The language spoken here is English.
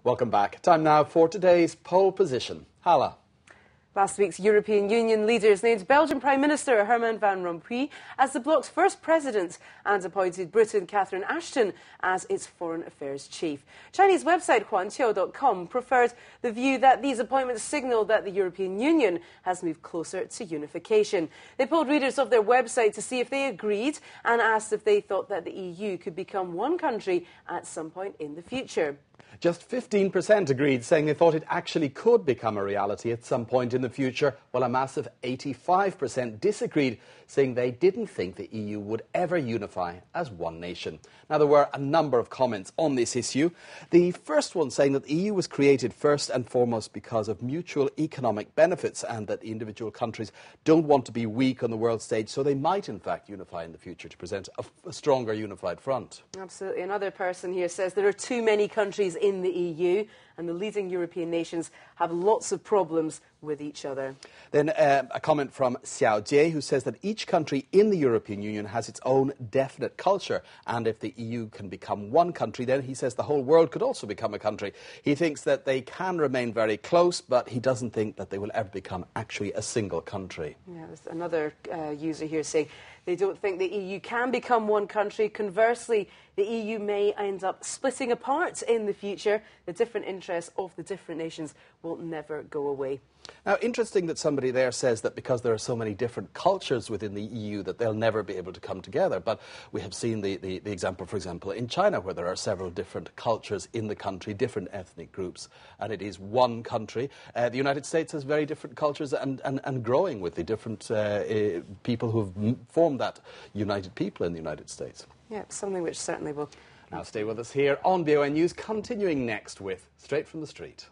Welcome back. Time now for today's pole position. Hala. Last week's European Union leaders named Belgian Prime Minister Herman Van Rompuy as the bloc's first president and appointed Britain Catherine Ashton as its foreign affairs chief. Chinese website huanqiu.com preferred the view that these appointments signal that the European Union has moved closer to unification. They polled readers of their website to see if they agreed and asked if they thought that the EU could become one country at some point in the future. Just 15% agreed, saying they thought it actually could become a reality at some point in the future, while a massive 85% disagreed, saying they didn't think the EU would ever unify as one nation. Now, there were a number of comments on this issue. The first one saying that the EU was created first and foremost because of mutual economic benefits and that individual countries don't want to be weak on the world stage, so they might in fact unify in the future to present a stronger unified front. Absolutely. Another person here says there are too many countries in the EU and the leading European nations have lots of problems with each other. Then a comment from Xiao Jie, who says that each country in the European Union has its own definite culture, and if the EU can become one country, then he says the whole world could also become a country. He thinks that they can remain very close, but he doesn't think that they will ever become actually a single country. Yeah, there's another user here saying they don't think the EU can become one country. Conversely, the EU may end up splitting apart in the future. The different interests of the different nations will never go away. Now, interesting that somebody there says that because there are so many different cultures within the EU that they'll never be able to come together. But we have seen the example, for example, in China, where there are several different cultures in the country, different ethnic groups, and it is one country. The United States has very different cultures and growing with the different people who have formed that united people in the United States. Yeah, something which certainly will. Now stay with us here on BON News, continuing next with Straight from the Street.